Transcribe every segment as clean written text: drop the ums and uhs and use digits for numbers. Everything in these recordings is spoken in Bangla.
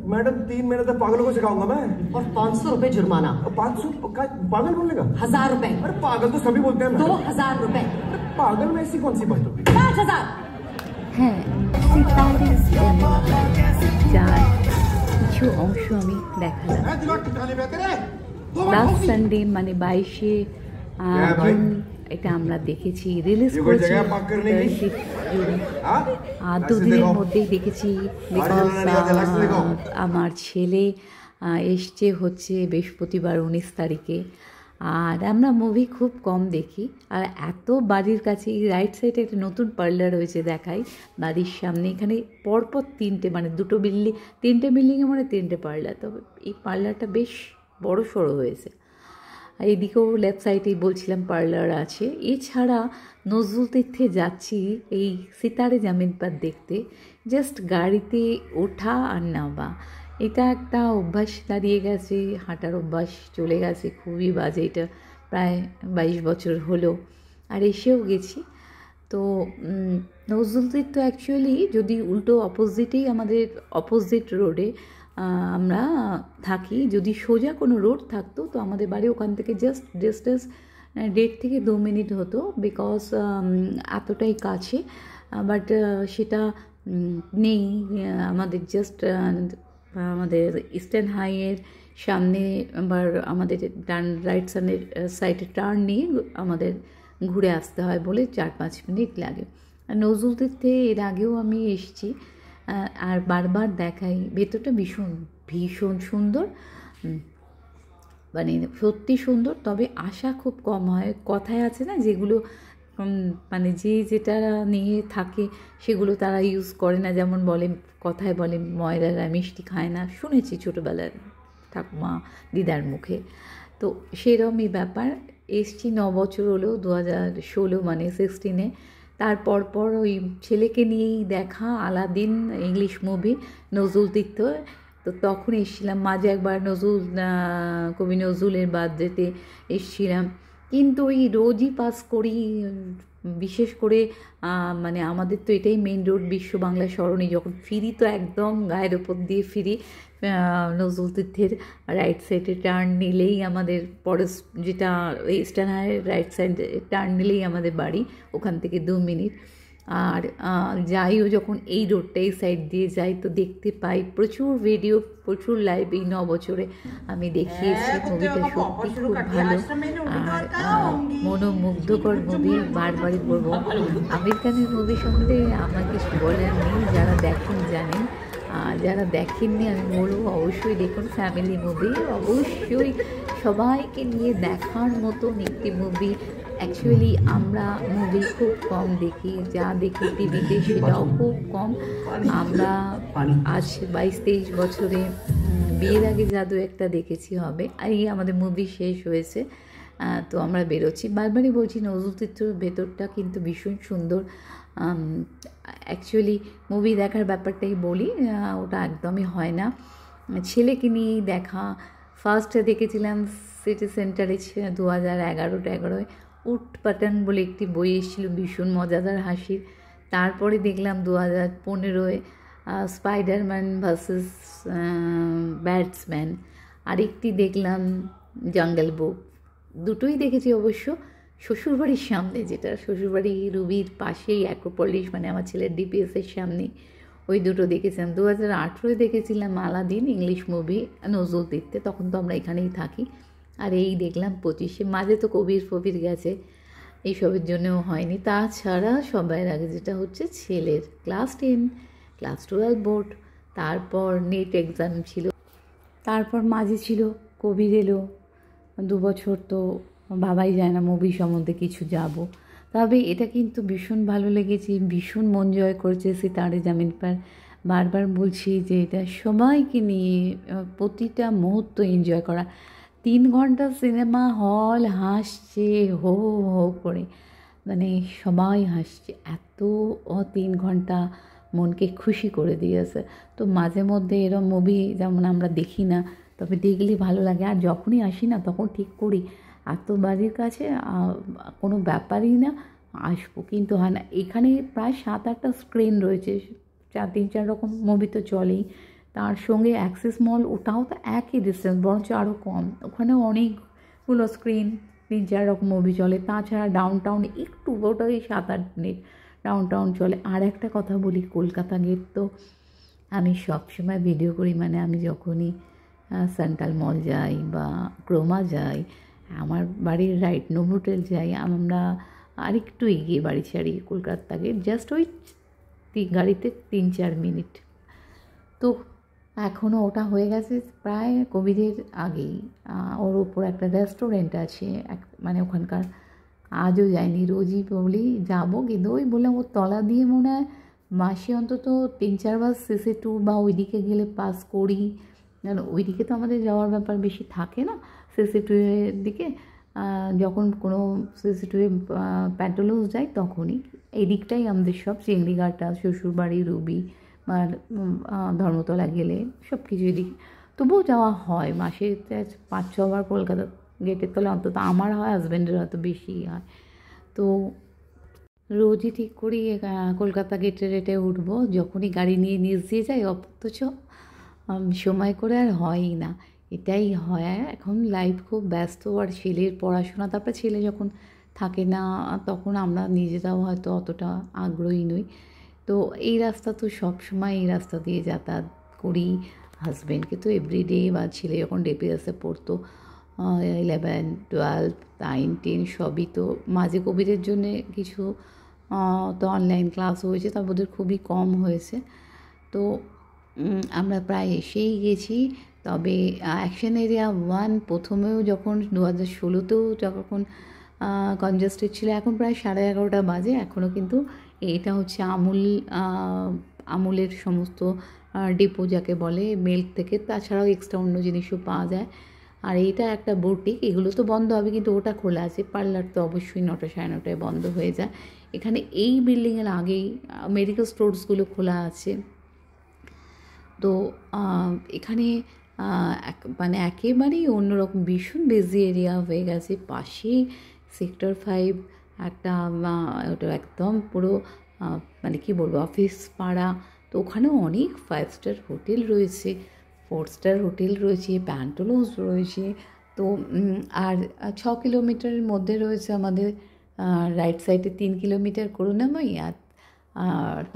मैडम 3 महीने तक पागलों को सिखाऊंगा मैं। और 500 रुपए जुर्माना। 500 पागल बोलने का? 1000 रुपए। अरे पागल तो सभी बोलते हैं। 2000 रुपए। पागल में ऐसी कौन सी बात होगी? 5000। হ্যাঁ, সিতারে সিনেমা যার কিছু অংশ আমি দেখালাম। লাস্ট সানডে মানে 22শে জুন এটা আমরা দেখেছি, রিলিজ করেছি 30 জুন। দুদিনের মধ্যেই দেখেছি, বিকজ আমার ছেলে এসছে হচ্ছে বৃহস্পতিবার 19 তারিখে। আর আমরা মুভি খুব কম দেখি। আর এত বাড়ির কাছে এই রাইট সাইডে একটা নতুন পার্লার হয়েছে, দেখাই বাড়ির সামনে। এখানে পরপর তিনটে মানে তিনটে বিল্ডিংয়ে মানে তিনটে পার্লার। তবে এই পার্লারটা বেশ বড় সড়ো হয়েছে। এইদিকেও লেফট সাইডেই বলছিলাম পার্লার আছে। এছাড়া নজরুল তীর্থে যাচ্ছি এই সিতারে জামিন পার দেখতে, জাস্ট গাড়িতে ওঠা আর নামা। এটা একটা অভ্যাস দাঁড়িয়ে গেছে, হাঁটার অভ্যাস চলে গেছে, খুবই বাজে। এটা প্রায় 22 বছর হলো। আর এসেও গেছি। তো নজরুল তীর্থ অ্যাকচুয়ালি যদি উল্টো অপোজিটেই, আমাদের অপোজিট রোডে আমরা থাকি। যদি সোজা কোনো রোড থাকতো তো আমাদের বাড়ি ওখান থেকে জাস্ট ডিস্টেন্স 1.5 থেকে 2 মিনিট হতো, বিকজ এতটাই কাছে। বাট সেটা নেই আমাদের। জাস্ট আমাদের ইস্টার্ন হাইয়ের সামনে আবার আমাদের রাইট সাইডে টার্ন নিয়ে আমাদের ঘুরে আসতে হয় বলে 4-5 মিনিট লাগে। আর নজরুল তীর্থে এর আগেও আমি এসেছি আর বারবার দেখাই। ভেতরটা ভীষণ ভীষণ সুন্দর, মানে সত্যি সুন্দর। তবে আশা খুব কম হয়। কথায় আছে না, যেগুলো মানে যেটা নিয়ে থাকে সেগুলো তারা ইউজ করে না। যেমন বলে, কথায় বলে ময়রারা মিষ্টি খায় না, শুনেছি ছোটোবেলার ঠাকুমা দিদার মুখে। তো সেরকমই ব্যাপার। এসছি 9 বছর হলো, 2016 মানে 16-এ। তারপর ওই ছেলেকে নিয়েই দেখা আলাদিন ইংলিশ মুভি, নজরুল তীর্থ। তো তখন এসেছিলাম। মাঝে একবার কবি নজরুলের বার্থডেতে এসেছিলাম। কিন্তু ওই রোজই পাস করি, বিশেষ করে মানে আমাদের তো এটাই মেন রোড, বিশ্ব বাংলা সরণি। যখন ফিরি তো একদম গায়ের ওপর দিয়ে ফিরি। নজরুল তীর্থের রাইট সাইডে টার্ন নিলেই আমাদের পরে, যেটা ইস্টার্ন হাইয়ের রাইট সাইডে টার্ন নিলেই আমাদের বাড়ি, ওখান থেকে 2 মিনিট। আর যাইও যখন এই রোডটা এই সাইড দিয়ে যাই তো দেখতে পাই প্রচুর ভিডিও, প্রচুর লাইভ। এই 9 বছরে আমি দেখিয়েছি। মুভিটা সত্যি খুব ভালো আর মনোমুগ্ধকর মুভি। বারবারই বলবো, আমির খানের মুভি সম্বন্ধে আমার কিছু বলার নেই। যারা দেখেন জানেন, যারা দেখেননি আমি বলবো অবশ্যই দেখুন। ফ্যামিলি মুভি, অবশ্যই সবাইকে নিয়ে দেখার মতন একটি মুভি। অ্যাকচুয়ালি আমরা মুভি খুব কম দেখি, যা দেখি টিভিতে সেটাও খুব কম। আমরা আজ 22-23 বছরে, বিয়ের আগে জাদু একটা দেখেছি হবে, আর এই আমাদের মুভি শেষ হয়েছে। তো আমরা বেরোচ্ছি। বারবারই বলছি নজরুল তীর্থর ভেতরটা কিন্তু ভীষণ সুন্দর। অ্যাকচুয়ালি মুভি দেখার ব্যাপারটাই বলি, ওটা একদমই হয় না। ছেলেকে নিয়েই দেখা। ফার্স্টে দেখেছিলাম সিটি সেন্টারে 2011-11 উট পাঠান বলে একটি বই এসেছিলো, ভীষণ মজাদার হাসির। তারপরে দেখলাম 2015 স্পাইডারম্যান ভার্সেস ব্যাটসম্যান। আরেকটি দেখলাম জঙ্গল বুক। দুটোই দেখেছি অবশ্য শ্বশুরবাড়ির সামনে, যেটা শ্বশুরবাড়ি রুবির পাশেই অ্যাক্রোপলিস, মানে আমার ছেলের ডিপিএসের সামনে। ওই দুটো দেখেছিলাম। 2018 দেখেছিলাম আলাদিন ইংলিশ মুভি নজরুল তীর্থে, তখন তো আমরা এখানেই থাকি। আর এই দেখলাম 25-এ। মাঝে তো কবির গেছে, এইসবের জন্যও হয়নি। তাছাড়া সবার আগে যেটা হচ্ছে ছেলের ক্লাস 10, ক্লাস 12 বোর্ড, তারপর নেট এক্সাম ছিল, তারপর মাঝে ছিল কবির এলো। 2 বছর তো ভাবাই যায় না মুভি সম্বন্ধে কিছু যাব। তবে এটা কিন্তু ভীষণ ভালো লেগেছে, ভীষণ মন জয় করেছে সিতারে জামিন পার। বারবার বলছি যে এটা সবাইকে নিয়ে প্রতিটা মুহূর্ত এনজয় করা। 3 ঘন্টা সিনেমা হল, হাসছে হো হো করে, মানে সবাই হাসছে। এত 3 ঘন্টা মনকে খুশি করে দিয়েছে। তো মাঝে মধ্যে এরম মুভি যেমন আমরা দেখি না, তবে দেখলে ভালো লাগে। আর যখনই আসি না তখন ঠিক করি এত বাড়ির কাছে কোনো ব্যাপারই না, আসবো, কিন্তু হয় না। এখানে প্রায় 7-8টা স্ক্রিন রয়েছে, 3-4 রকম মুভি তো চলেই। তার সঙ্গে অ্যাক্সেস মল, ওটাও তো একই ডিস্টেন্স, বরঞ্চ আরও কম। ওখানে অনেকগুলো স্ক্রিন, 3-4 রকম মুভি চলে। তাছাড়া ডাউন টাউন একটু, ওটা ওই 7-8 মিনিট ডাউন টাউন চলে। আর একটা কথা বলি, কলকাতা গেট তো আমি সবসময় ভিডিও করি, মানে আমি যখনই সেন্ট্রাল মল যাই বা ক্রোমা যাই, আমার বাড়ির রাইট নোভোটেল যাই, আমরা আরেকটু এগিয়ে বাড়ি ছাড়ি কলকাতা গেট, জাস্ট ওই গাড়িতে 3-4 মিনিট। তো এখনও ওটা হয়ে গেছে প্রায় কোভিডের আগেই। ওর ওপর একটা রেস্টুরেন্ট আছে, মানে ওখানকার আজও যায়নি, রোজই বলি যাবো, কিন্তু ওই বললাম ওর তলা দিয়ে মনে হয় মাসে অন্তত 3-4 বার CC2 বা ওইদিকে গেলে পাস করি। কারণ ওইদিকে তো আমাদের যাওয়ার ব্যাপার বেশি থাকে না, CC2 এর দিকে যখন কোনো CC2 প্যান্টোলস যাই তখনই। এই দিকটাই আমাদের সব, চিংড়িঘাটা, শ্বশুরবাড়ি, রুবি বা ধর্মতলা গেলে সব কিছু এদিকে তবুও যাওয়া হয়। মাসে 5-6 বার কলকাতা গেটের তলে অন্তত আমার হয়, হাজব্যান্ডের হয়তো বেশি হয়। তো রোজই ঠিক করি কলকাতা গেটে উঠবো, যখনই গাড়ি নিয়ে নিচ দিয়ে যাই, অথচ সময় করে আর হয়ই না। এটাই হয়, এখন লাইফ খুব ব্যস্ত, আর ছেলের পড়াশোনা, তারপরে ছেলে যখন থাকে না তখন আমরা নিজেরাও হয়তো অতটা আগ্রহী নই। তো এই রাস্তা তো সবসময় এই রাস্তা দিয়ে যাতায়াত করি। হাজব্যান্ডকে তো এভরিডে, বা ছেলে যখন DPSে পড়তো 11, 12, 9, 10 সবই, তো মাঝে কোভিডের জন্যে কিছু তো অনলাইন ক্লাস হয়েছে, তার মধ্যে খুবই কম হয়েছে। তো আমরা প্রায় এসেই গেছি। তবে অ্যাকশন এরিয়া 1 প্রথমেও যখন 2016তেও যখন কনজেস্টেড ছিল, এখন প্রায় 11:30 বাজে, এখনও কিন্তু এটা হচ্ছে আমুলের সমস্ত ডিপো যাকে বলে, মিল্ক থেকে, তাছাড়াও এক্সট্রা অন্য জিনিসও পাওয়া যায়। আর এইটা একটা বুটিক, এগুলো তো বন্ধ হবে, কিন্তু ওটা খোলা আছে। পার্লার তো অবশ্যই 9টা 9:30টায় বন্ধ হয়ে যায়। এখানে এই বিল্ডিংয়ের আগেই মেডিকেল স্টোরসগুলো খোলা আছে। তো এখানে মানে একেবারেই অন্যরকম, ভীষণ বিজি এরিয়া হয়ে গেছে। পাশেই সেক্টর 5 একটা, ওটা একদম পুরো মানে কি বলবো, অফিস পাড়া। তো ওখানেও অনেক 5 স্টার হোটেল রয়েছে, 4 স্টার হোটেল রয়েছে, প্যান্টোলস রয়েছে। তো আর 6 কিলোমিটারের মধ্যে রয়েছে আমাদের রাইট সাইডে 3 কিলোমিটার করুণাময়ী, আর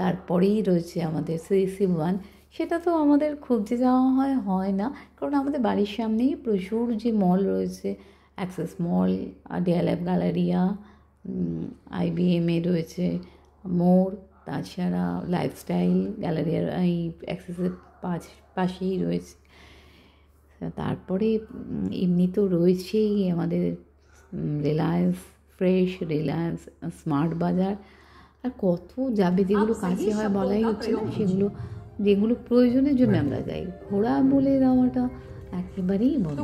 তারপরেই রয়েছে আমাদের CC1। সেটা তো আমাদের খুঁজতে যাওয়া হয় না, কারণ আমাদের বাড়ির সামনেই প্রচুর যে মল রয়েছে, অ্যাক্সেস মল, DLF গ্যালারিয়া, IBM রয়েছে মোর, তাছাড়া লাইফস্টাইল গ্যালারিয়ার এই অ্যাক্সেসের পাশেই রয়েছে। তারপরে এমনি তো রয়েছেই আমাদের রিলায়েন্স ফ্রেশ, রিলায়েন্স স্মার্ট বাজার, আর কত যাবে, যেগুলো কাছে হয় বলাই হচ্ছে না, সেগুলো যেগুলো প্রয়োজনের জন্য আমরা যাই। ঘোরা বলে দেওয়াটা একেবারেই বন্ধ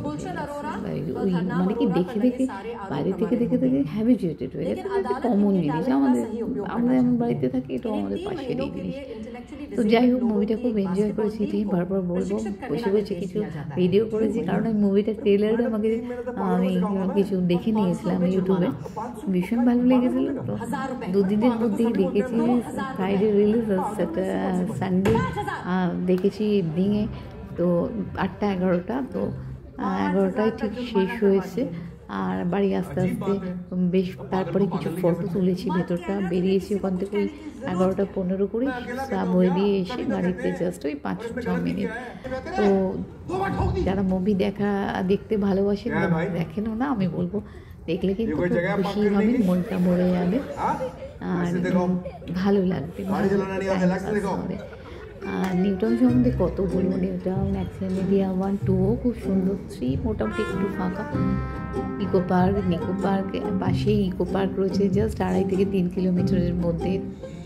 হয়ে গেছে। ওই মানে কি দেখে বাইরে থেকে দেখে হ্যাবিচুয়েটেড হয়ে গেছে, কমন জিনিস আমাদের, আমরা যেমন বাড়িতে থাকি, এটাও আমাদের পাশেরই জিনিস। তো যাই হোক, মুভিটা খুব এনজয় করেছি, বারবার বলবো, বসে বসে কিছু ভিডিও করেছি, কারণ ওই মুভিটার ট্রেলারটা আমি কিছু দেখে নিয়েছিলাম ইউটিউবে, ভীষণ ভালো লেগেছিলো। তো 2 দিনের মধ্যেই দেখেছি, ফ্রাইডে রিলিজ, সানডে দেখেছি ইভিনিংয়ে। তো 8টা-11টা, তো 11টায় ঠিক শেষ হয়েছে। আর বাড়ি আস্তে আস্তে বেশ, তারপরে কিছু ফটো তুলেছি, ভেতরটা বেরিয়েছি ওখান থেকে ওই 11টা-15 করে সাব হয়ে দিয়ে এসে গাড়িতে জাস্ট ওই 5-6 মিনিট। তো যারা মুভি দেখতে ভালোবাসেন, দেখেনও না, আমি বলবো দেখলে কিন্তু খুশি হবেন, মনটা ভরে যাবে, আর ভালো লাগবে। আর নিউটাউন সম্বন্ধে কত বলবো, নিউটাউন, অ্যাকশন এরিয়া 1, 2ও খুব সুন্দর, 3 মোটামুটি একটু ফাঁকা। নিকো পার্ক পাশেই ইকো পার্ক রয়েছে, জাস্ট 2.5 থেকে 3 কিলোমিটারের মধ্যে,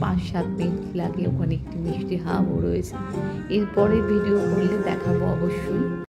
5-7 মিনিট লাগে। ওখানে একটি মিষ্টি হাবও রয়েছে, এরপরে ভিডিও করলে দেখাবো অবশ্যই।